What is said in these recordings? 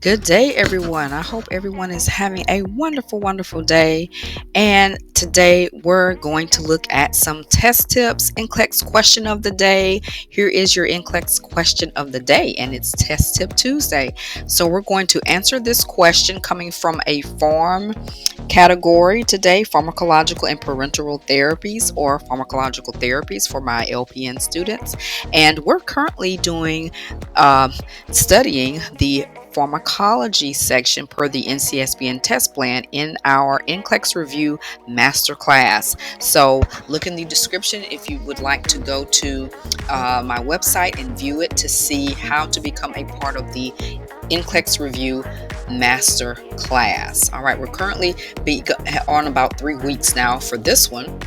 Good day, everyone. I hope everyone is having a wonderful, wonderful day. And today we're going to look at some test tips. NCLEX question of the day. Here is your NCLEX question of the day, and it's Test Tip Tuesday. So we're going to answer this question coming from a Pharm category today, pharmacological and parenteral therapies, or pharmacological therapies for my LPN students. And we're currently doing studying the pharmacology section per the NCSBN test plan in our NCLEX review masterclass. So look in the description if you would like to go to my website and view it to see how to become a part of the NCLEX review master class. All right, we're currently on about 3 weeks now for this one.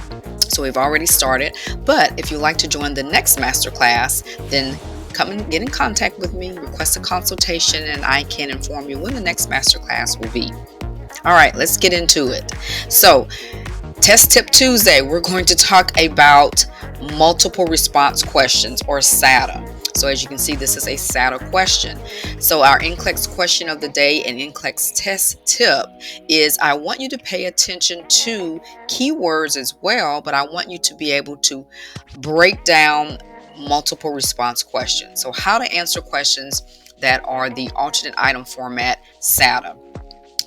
So we've already started, but if you'd like to join the next master class, then come and get in contact with me, request a consultation, and I can inform you when the next master class will be. All right, let's get into it. So, Test Tip Tuesday, we're going to talk about multiple response questions, or SATA. So as you can see, this is a SATA question. So our NCLEX question of the day and NCLEX test tip is, I want you to pay attention to keywords as well, but I want you to be able to break down multiple response questions. So how to answer questions that are the alternate item format SATA.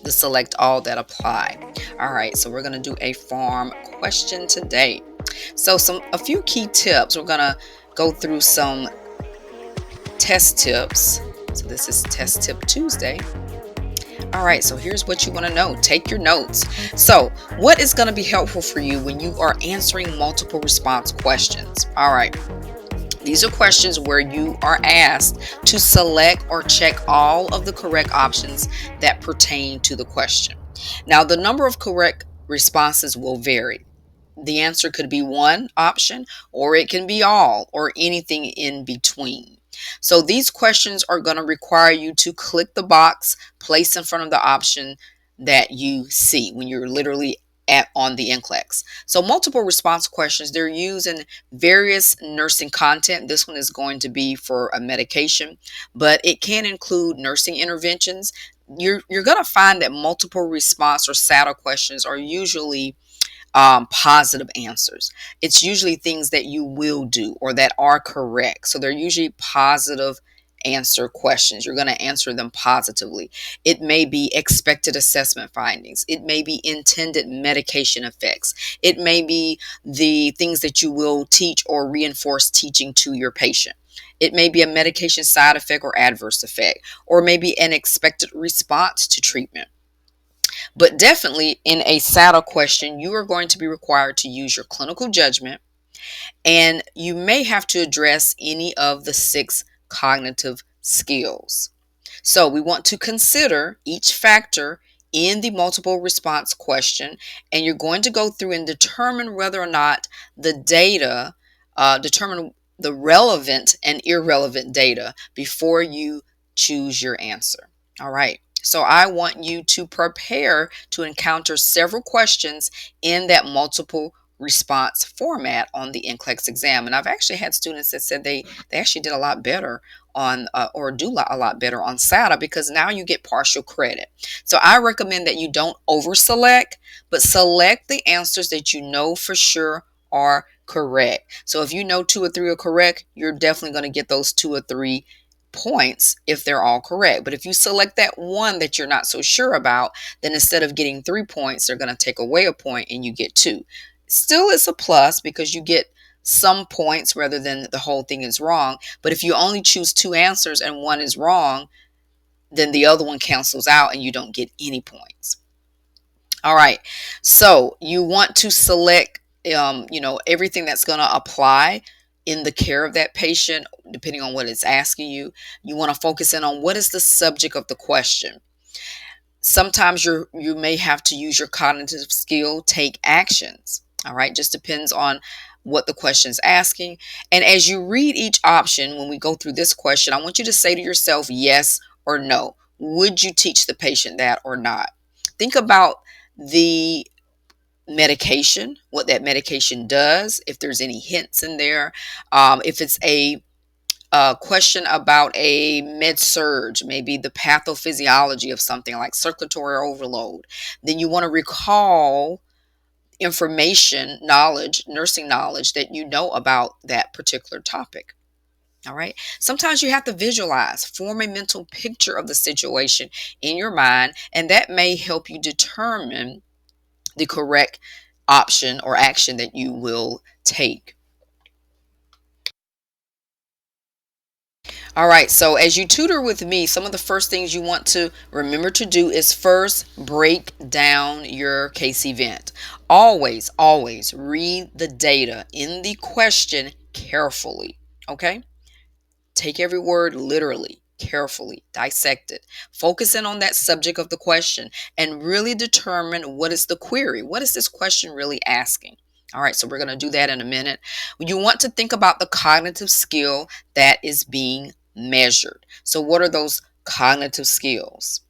The select all that apply. All right, so we're going to do a Pharm question today. So a few key tips. We're going to go through some test tips. So this is Test Tip Tuesday. All right, so here's what you want to know. Take your notes. So what is going to be helpful for you when you are answering multiple response questions? All right. These are questions where you are asked to select or check all of the correct options that pertain to the question. Now, the number of correct responses will vary. The answer could be one option, or it can be all, or anything in between. So these questions are going to require you to click the box placed in front of the option that you see when you're literally on the NCLEX. So multiple response questions, they're used in various nursing content. This one is going to be for a medication, but it can include nursing interventions. You're going to find that multiple response or SATA questions are usually positive answers. It's usually things that you will do or that are correct. So they're usually positive answer questions. You're going to answer them positively. It may be expected assessment findings. It may be intended medication effects. It may be the things that you will teach or reinforce teaching to your patient. It may be a medication side effect or adverse effect, or maybe an expected response to treatment. But definitely in a SATA question, you are going to be required to use your clinical judgment, and you may have to address any of the 6 cognitive skills. So we want to consider each factor in the multiple response question, and you're going to go through and determine whether or not the data, determine the relevant and irrelevant data before you choose your answer. All right. So I want you to prepare to encounter several questions in that multiple response format on the NCLEX exam. And I've actually had students that said they actually did a lot better on or do a lot better on SATA, because now you get partial credit. So I recommend that you don't over select, but select the answers that you know for sure are correct. So if you know 2 or 3 are correct, you're definitely going to get those 2 or 3 points if they're all correct. But if you select that one that you're not so sure about, then instead of getting 3 points, they're going to take away a point and you get 2. Still, it's a plus because you get some points rather than the whole thing is wrong. But if you only choose 2 answers and one is wrong, then the other one cancels out and you don't get any points. All right. So you want to select, everything that's going to apply in the care of that patient, depending on what it's asking you. You want to focus in on what is the subject of the question. Sometimes you may have to use your cognitive skill, take actions. All right. Just depends on what the question is asking. And as you read each option, when we go through this question, I want you to say to yourself, yes or no. Would you teach the patient that or not? Think about the medication, what that medication does, if there's any hints in there, if it's a a question about a med surge, maybe the pathophysiology of something like circulatory overload, then you want to recall information, knowledge, nursing knowledge that you know about that particular topic. All right. Sometimes you have to visualize, form a mental picture of the situation in your mind, and that may help you determine the correct option or action that you will take. All right, so as you tutor with me, some of the first things you want to remember to do is first break down your case event. Always, always read the data in the question carefully. Okay? Take every word literally, carefully, dissect it. Focus in on that subject of the question and really determine what is the query. What is this question really asking? All right, so we're going to do that in a minute. You want to think about the cognitive skill that is being measured. So, what are those cognitive skills?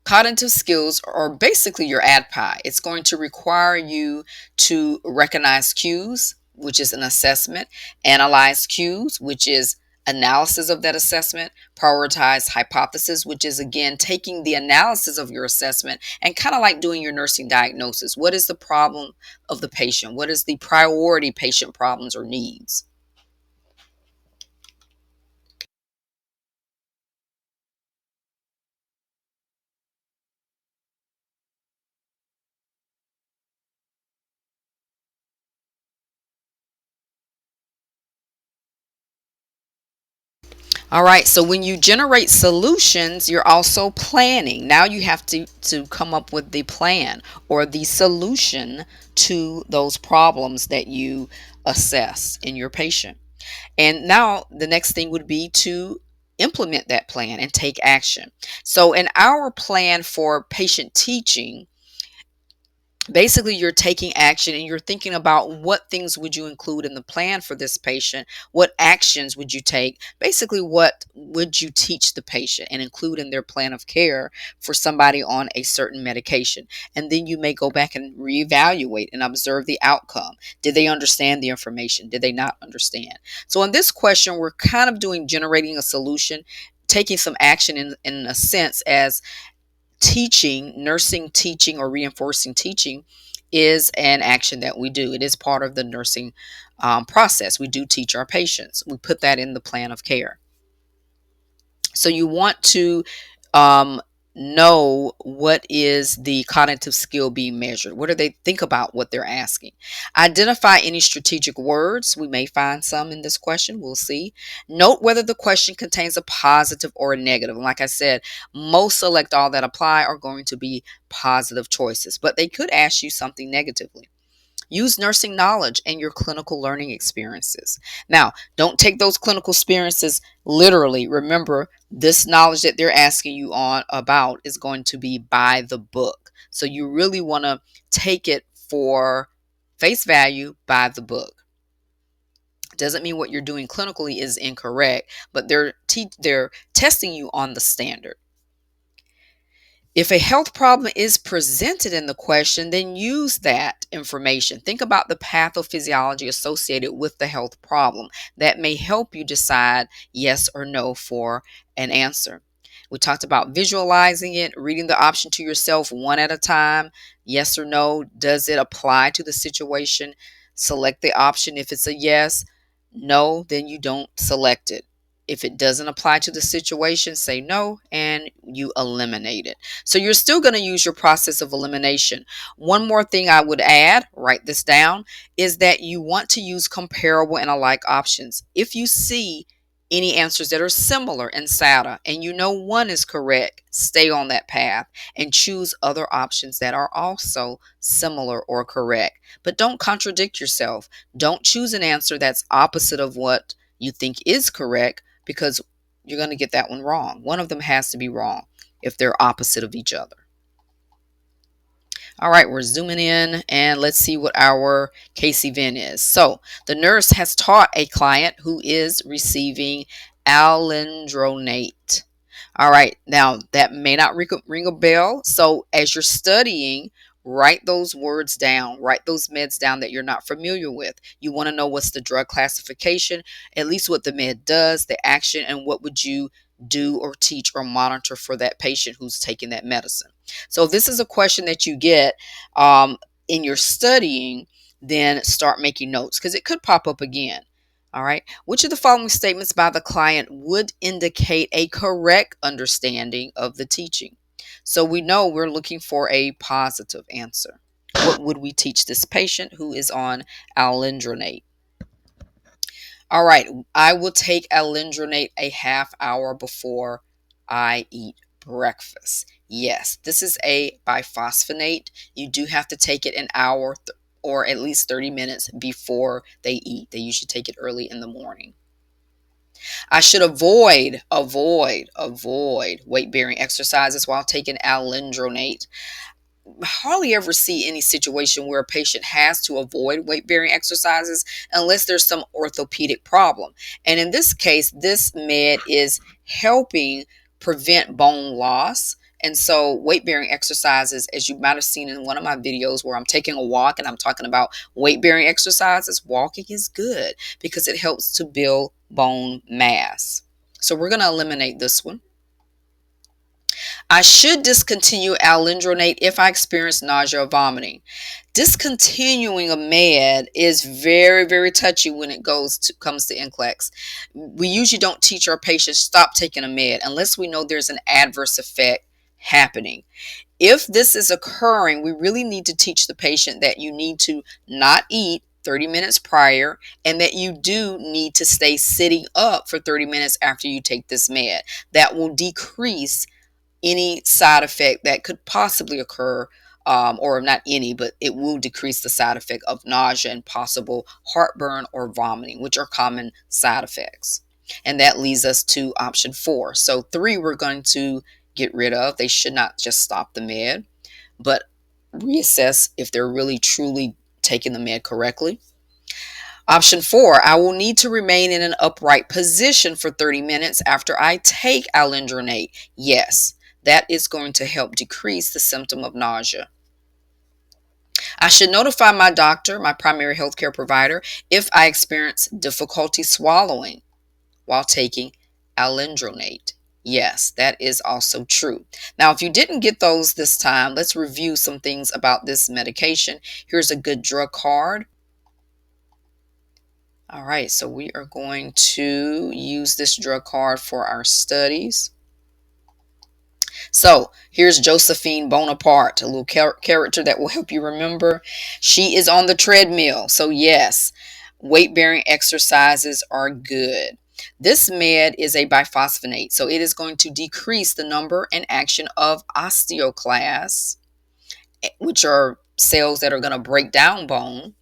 Cognitive skills are basically your ADPI. It's going to require you to recognize cues, which is an assessment, analyze cues, which is analysis of that assessment, prioritize hypothesis, which is again taking the analysis of your assessment and kind of like doing your nursing diagnosis. What is the problem of the patient? What is the priority patient problems or needs? All right, so when you generate solutions, you're also planning. Now you have to come up with the plan or the solution to those problems that you assess in your patient. And now the next thing would be to implement that plan and take action. So in our plan for patient teaching, basically you're taking action and you're thinking about what things would you include in the plan for this patient, what actions would you take, basically what would you teach the patient and include in their plan of care for somebody on a certain medication. And then you may go back and reevaluate and observe the outcome. Did they understand the information? Did they not understand? So in this question, we're kind of doing generating a solution, taking some action in a sense as teaching, nursing teaching, or reinforcing teaching is an action that we do. It is part of the nursing process. We do teach our patients. We put that in the plan of care. So you want to um, know what is the cognitive skill being measured. What do they think about what they're asking? Identify any strategic words. We may find some in this question. We'll see. Note whether the question contains a positive or a negative. And like I said, most select all that apply are going to be positive choices, but they could ask you something negatively. Use nursing knowledge and your clinical learning experiences. Now, don't take those clinical experiences literally. Remember, this knowledge that they're asking you on about is going to be by the book. So you really want to take it for face value by the book. Doesn't mean what you're doing clinically is incorrect, but they're testing you on the standard. If a health problem is presented in the question, then use that information. Think about the pathophysiology associated with the health problem. That may help you decide yes or no for an answer. We talked about visualizing it, reading the option to yourself one at a time. Yes or no. Does it apply to the situation? Select the option if it's a yes. No, then you don't select it. If it doesn't apply to the situation, say no and you eliminate it. So you're still going to use your process of elimination. One more thing I would add, write this down, is that you want to use comparable and alike options. If you see any answers that are similar in SATA and you know one is correct, stay on that path and choose other options that are also similar or correct. But don't contradict yourself. Don't choose an answer that's opposite of what you think is correct, because you're going to get that one wrong. One of them has to be wrong if they're opposite of each other. All right, we're zooming in and let's see what our case event is. So the nurse has taught a client who is receiving alendronate. All right, now that may not ring a bell. So as you're studying Write those words down, write those meds down that you're not familiar with. You want to know what's the drug classification, at least what the med does, the action, and what would you do or teach or monitor for that patient who's taking that medicine. So if this is a question that you get in your studying, then start making notes because it could pop up again. All right. Which of the following statements by the client would indicate a correct understanding of the teaching? So we know we're looking for a positive answer. What would we teach this patient who is on alendronate? All right, I will take alendronate a half hour before I eat breakfast. Yes, this is a biphosphonate. You do have to take it an hour or at least 30 minutes before they eat. They usually take it early in the morning. I should avoid weight-bearing exercises while taking alendronate. Hardly ever see any situation where a patient has to avoid weight-bearing exercises unless there's some orthopedic problem. And in this case, this med is helping prevent bone loss. And so weight-bearing exercises, as you might have seen in one of my videos where I'm taking a walk and I'm talking about weight-bearing exercises, walking is good because it helps to build bone mass. So we're going to eliminate this one. I should discontinue alendronate if I experience nausea or vomiting. Discontinuing a med is very, very touchy when it comes to NCLEX. We usually don't teach our patients stop taking a med unless we know there's an adverse effect happening. If this is occurring, we really need to teach the patient that you need to not eat 30 minutes prior and that you do need to stay sitting up for 30 minutes after you take this med. That will decrease any side effect that could possibly occur, or not any, but it will decrease the side effect of nausea and possible heartburn or vomiting, which are common side effects. And that leads us to option 4. So 3 we're going to get rid of. They should not just stop the med, but reassess if they're really truly taking the med correctly. Option 4, I will need to remain in an upright position for 30 minutes after I take alendronate. Yes, that is going to help decrease the symptom of nausea. I should notify my doctor, my primary healthcare provider, if I experience difficulty swallowing while taking alendronate. Yes, that is also true. Now, if you didn't get those this time, let's review some things about this medication. Here's a good drug card. All right, so we are going to use this drug card for our studies. So here's Josephine Bonaparte, a little character that will help you remember. She is on the treadmill. So yes, weight-bearing exercises are good. This med is a biphosphonate, so it is going to decrease the number and action of osteoclasts, which are cells that are going to break down bone,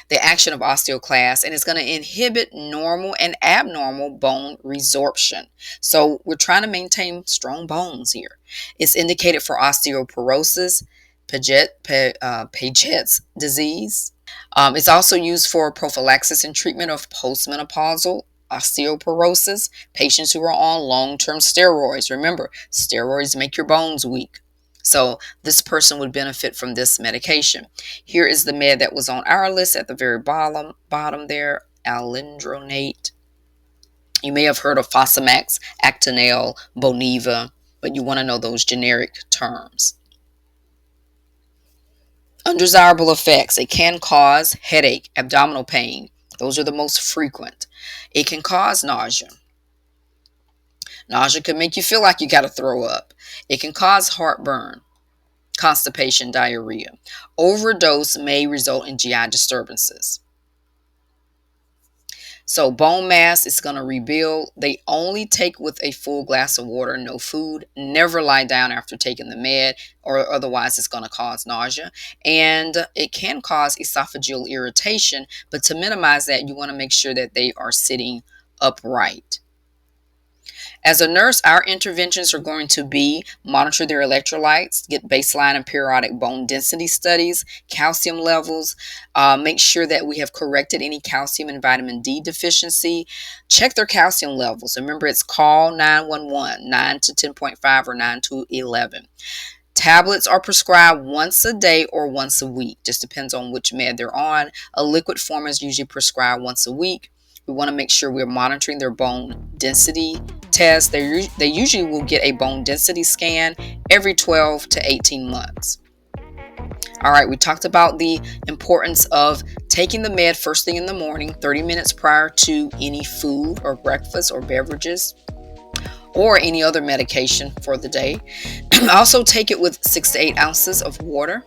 the action of osteoclasts, and it's going to inhibit normal and abnormal bone resorption. So we're trying to maintain strong bones here. It's indicated for osteoporosis, Paget's disease. It's also used for prophylaxis and treatment of postmenopausal osteoporosis, patients who are on long-term steroids. Remember, steroids make your bones weak. So this person would benefit from this medication. Here is the med that was on our list at the very bottom there, alendronate. You may have heard of Fosamax, Actonel, Boniva, but you want to know those generic terms. Undesirable effects. It can cause headache, abdominal pain. Those are the most frequent. It can cause nausea. Nausea can make you feel like you got to throw up. It can cause heartburn, constipation, diarrhea. Overdose may result in GI disturbances. So bone mass is going to rebuild. They only take with a full glass of water, no food. Never lie down after taking the med, or otherwise it's going to cause nausea. And it can cause esophageal irritation, but to minimize that, you want to make sure that they are sitting upright. As a nurse, our interventions are going to be monitor their electrolytes, get baseline and periodic bone density studies, calcium levels, make sure that we have corrected any calcium and vitamin D deficiency, check their calcium levels. Remember, it's call 911, 9 to 10.5 or 9 to 11. Tablets are prescribed once a day or once a week. Just depends on which med they're on. A liquid form is usually prescribed once a week. We want to make sure we're monitoring their bone density test. They usually will get a bone density scan every 12 to 18 months. All right, we talked about the importance of taking the med first thing in the morning, 30 minutes prior to any food or breakfast or beverages or any other medication for the day. Also take it with 6 to 8 ounces of water.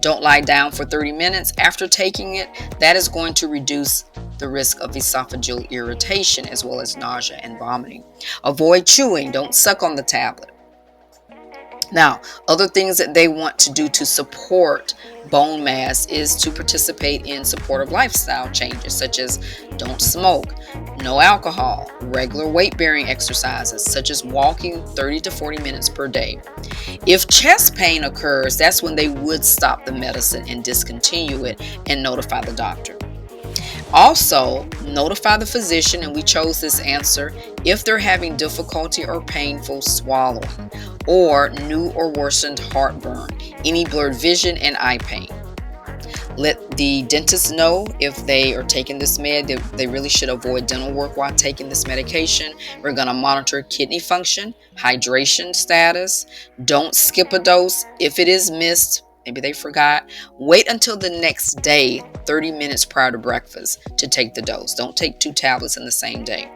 Don't lie down for 30 minutes after taking it. That is going to reduce the risk of esophageal irritation as well as nausea and vomiting. Avoid chewing. Don't suck on the tablet. Now, other things that they want to do to support bone mass is to participate in supportive lifestyle changes, such as don't smoke, no alcohol, regular weight-bearing exercises, such as walking 30 to 40 minutes per day. If chest pain occurs, that's when they would stop the medicine and discontinue it and notify the doctor. Also, notify the physician, and we chose this answer, if they're having difficulty or painful swallowing, or new or worsened heartburn, any blurred vision, and eye pain. Let the dentist know if they are taking this med. They really should avoid dental work while taking this medication. We're going to monitor kidney function, hydration status. Don't skip a dose. If it is missed, maybe they forgot, wait until the next day, 30 minutes prior to breakfast, to take the dose. Don't take 2 tablets in the same day.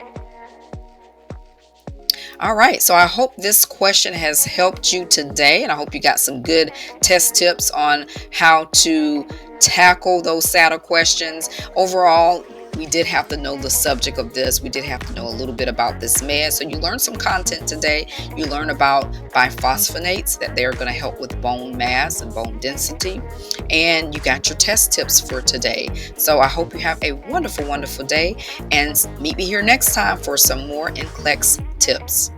All right, so I hope this question has helped you today, and I hope you got some good test tips on how to tackle those SATA questions. Overall, we did have to know the subject of this. We did have to know a little bit about this med. So you learned some content today. You learned about biphosphonates, that they're going to help with bone mass and bone density. And you got your test tips for today. So I hope you have a wonderful, wonderful day. And meet me here next time for some more NCLEX tips.